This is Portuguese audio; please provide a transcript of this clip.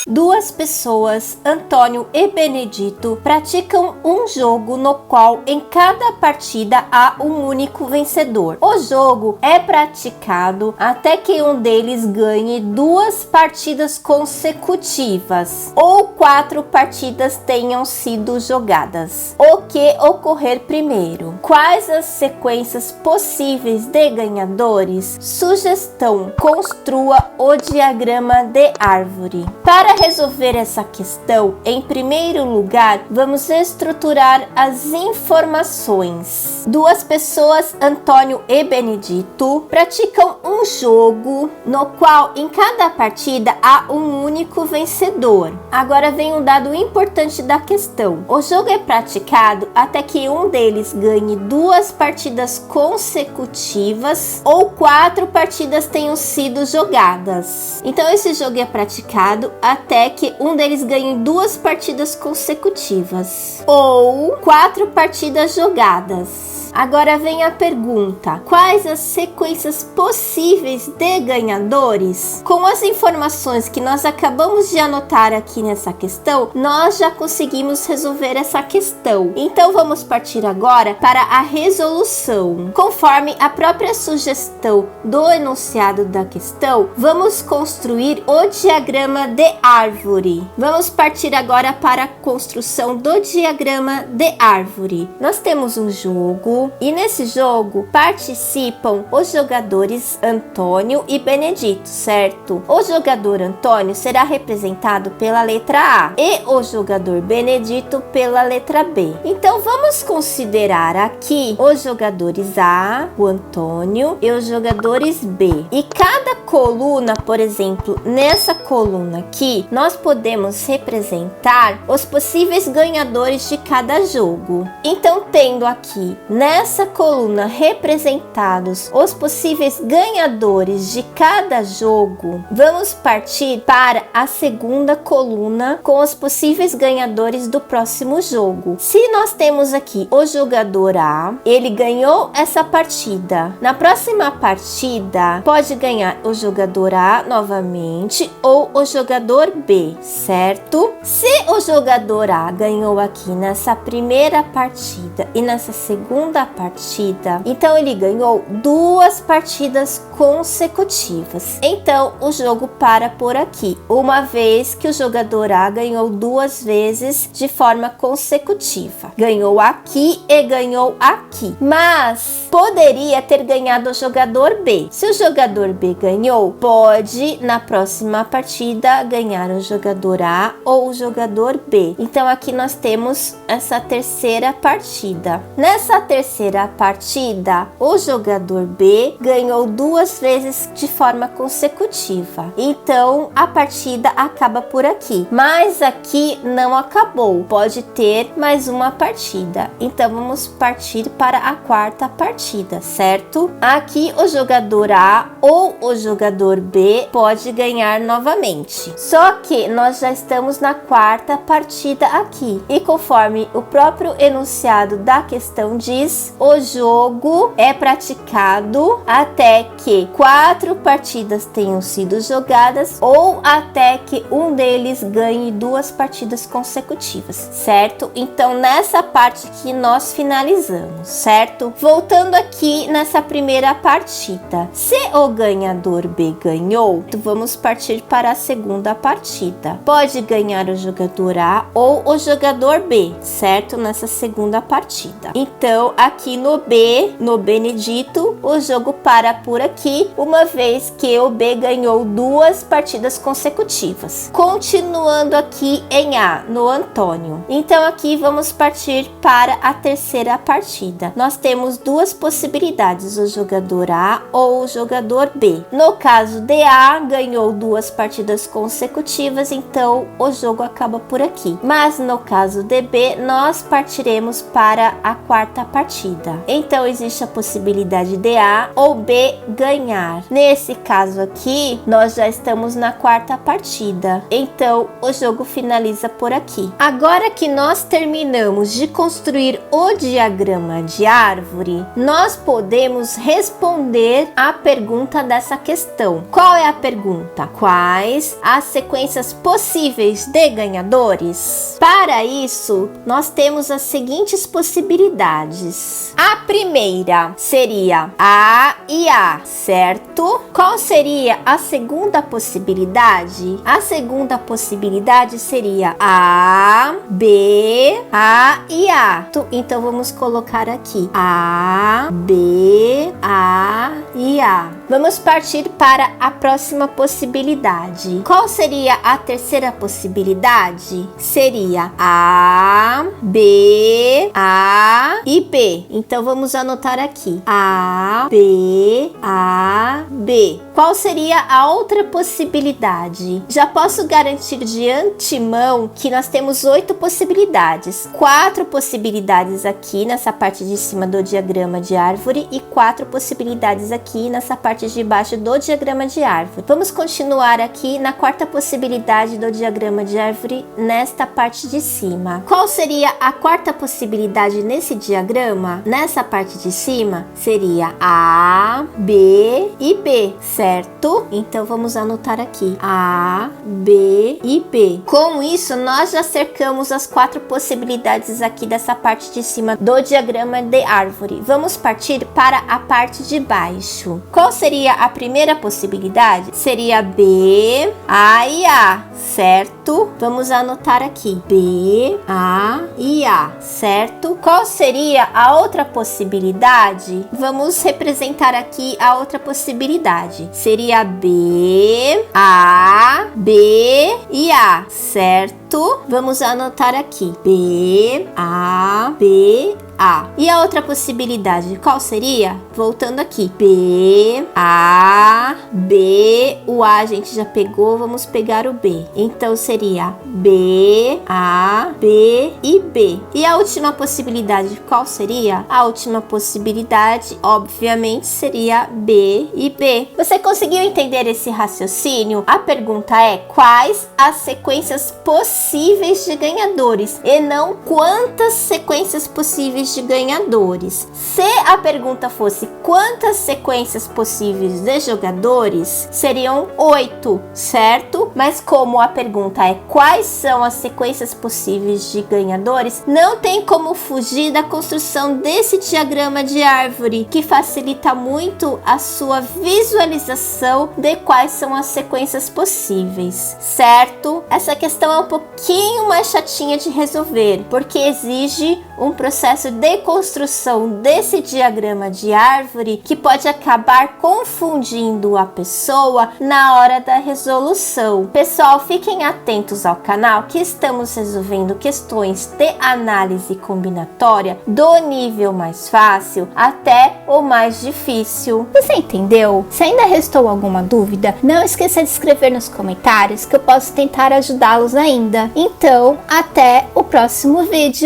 Duas pessoas, Antônio e Benedito, praticam um jogo no qual em cada partida há um único vencedor. O jogo é praticado até que um deles ganhe 2 partidas consecutivas ou 4 partidas tenham sido jogadas. O que ocorrer primeiro? Quais as sequências possíveis de ganhadores? Sugestão: construa o diagrama de árvore. Para resolver essa questão, em primeiro lugar, vamos estruturar as informações. Duas pessoas, Antônio e Benedito, praticam um jogo no qual em cada partida há um único vencedor. Agora vem um dado importante da questão. O jogo é praticado até que um deles ganhe 2 partidas consecutivas ou 4 partidas tenham sido jogadas. Então esse jogo é praticado até que um deles ganhe 2 partidas consecutivas ou 4 partidas jogadas. Agora vem a pergunta: quais as sequências possíveis de ganhadores? Com as informações que nós acabamos de anotar aqui nessa questão, nós já conseguimos resolver essa questão. Então vamos partir agora para a resolução. Conforme a própria sugestão do enunciado da questão, vamos construir o diagrama de árvore. Vamos partir agora para a construção do diagrama de árvore. Nós temos um jogo e nesse jogo participam os jogadores Antônio e Benedito, certo? O jogador Antônio será representado pela letra A e o jogador Benedito pela letra B. Então vamos considerar aqui os jogadores A, o Antônio, e os jogadores B. E cada coluna, por exemplo, nessa coluna aqui, nós podemos representar os possíveis ganhadores de cada jogo. Então, tendo aqui nessa coluna representados os possíveis ganhadores de cada jogo, vamos partir para a segunda coluna com os possíveis ganhadores do próximo jogo. Se nós temos aqui o jogador A, ele ganhou essa partida. Na próxima partida, pode ganhar o jogador A novamente ou o jogador B, certo? Se o jogador A ganhou aqui nessa primeira partida e nessa segunda partida, então ele ganhou 2 partidas consecutivas. Então o jogo para por aqui, uma vez que o jogador A ganhou 2 vezes de forma consecutiva. Ganhou aqui e ganhou aqui. Mas poderia ter ganhado o jogador B. Se o jogador B ganhou, pode na próxima partida ganhar o jogador A ou o jogador B. Então aqui nós temos essa terceira partida. Nessa terceira partida, o jogador B ganhou 2 vezes de forma consecutiva. Então a partida acaba por aqui. Mas aqui não acabou. Pode ter mais uma partida. Então vamos partir para a quarta partida, certo? Aqui o jogador A ou o jogador B pode ganhar novamente. Só que nós já estamos na quarta partida aqui. E conforme o próprio enunciado da questão diz, o jogo é praticado até que 4 partidas tenham sido jogadas ou até que um deles ganhe 2 partidas consecutivas, certo? Então nessa parte que nós finalizamos, certo? Voltando aqui nessa primeira partida, se o ganhador B ganhou, vamos partir para a segunda partida. Pode ganhar o jogador A ou o jogador B, certo? Nessa segunda partida. Então aqui no B, no Benedito, o jogo para por aqui, uma vez que o B ganhou 2 partidas consecutivas. Continuando aqui em A, no Antônio. Então aqui vamos partir para a terceira partida. Nós temos 2 possibilidades, o jogador A ou o jogador B. No caso de A, ganhou 2 partidas consecutivas, então o jogo acaba por aqui. Mas no caso de B, nós partiremos para a quarta partida. Então existe a possibilidade de A ou B ganhar. Nesse caso aqui, nós já estamos na quarta partida. Então o jogo finaliza por aqui. Agora que nós terminamos de construir o diagrama de árvore, nós podemos responder a pergunta dessa questão. Qual é a pergunta? Quais as sequências sequências possíveis de ganhadores? Para isso, nós temos as seguintes possibilidades. A primeira seria A e A, certo? Qual seria a segunda possibilidade? A segunda possibilidade seria A, B, A e A. Então vamos colocar aqui A, B, A e A. Vamos partir para a próxima possibilidade. Qual seria a terceira possibilidade? Seria A, B, A e B. Então vamos anotar aqui A, B, A, B. Qual seria a outra possibilidade? Já posso garantir de antemão que nós temos 8 possibilidades. 4 possibilidades aqui nessa parte de cima do diagrama de árvore e 4 possibilidades aqui nessa parte de baixo do diagrama de árvore. Vamos continuar aqui na quarta possibilidade do diagrama de árvore nesta parte de cima. Qual seria a quarta possibilidade nesse diagrama? Nessa parte de cima seria A, B e B, certo? Então vamos anotar aqui A, B e B. Com isso, nós já cercamos as 4 possibilidades aqui dessa parte de cima do diagrama de árvore. Vamos partir para a parte de baixo. Qual seria a primeira possibilidade? Seria B, A e A, certo? Vamos anotar aqui B, A e A, certo? Qual seria a outra possibilidade? Vamos representar aqui a outra possibilidade. Seria B, A, B e A, certo? Vamos anotar aqui B, A, B, A. E a outra possibilidade, qual seria? Voltando aqui, B, A, B, o A a gente já pegou, vamos pegar o B. Então seria B, A, B e B. E a última possibilidade, qual seria? A última possibilidade, obviamente, seria B e B. Você conseguiu entender esse raciocínio? A pergunta é: quais as sequências possíveis de ganhadores e não quantas sequências possíveis de ganhadores. Se a pergunta fosse quantas sequências possíveis de jogadores, seriam 8, certo? Mas como a pergunta é quais são as sequências possíveis de ganhadores, não tem como fugir da construção desse diagrama de árvore, que facilita muito a sua visualização de quais são as sequências possíveis, certo? Essa questão é um pouquinho mais chatinha de resolver, porque exige um processo de construção desse diagrama de árvore que pode acabar confundindo a pessoa na hora da resolução. Pessoal, fiquem atentos ao canal que estamos resolvendo questões de análise combinatória do nível mais fácil até o mais difícil. Você entendeu? Se ainda restou alguma dúvida, não esqueça de escrever nos comentários que eu posso tentar ajudá-los ainda. Então, até o próximo vídeo.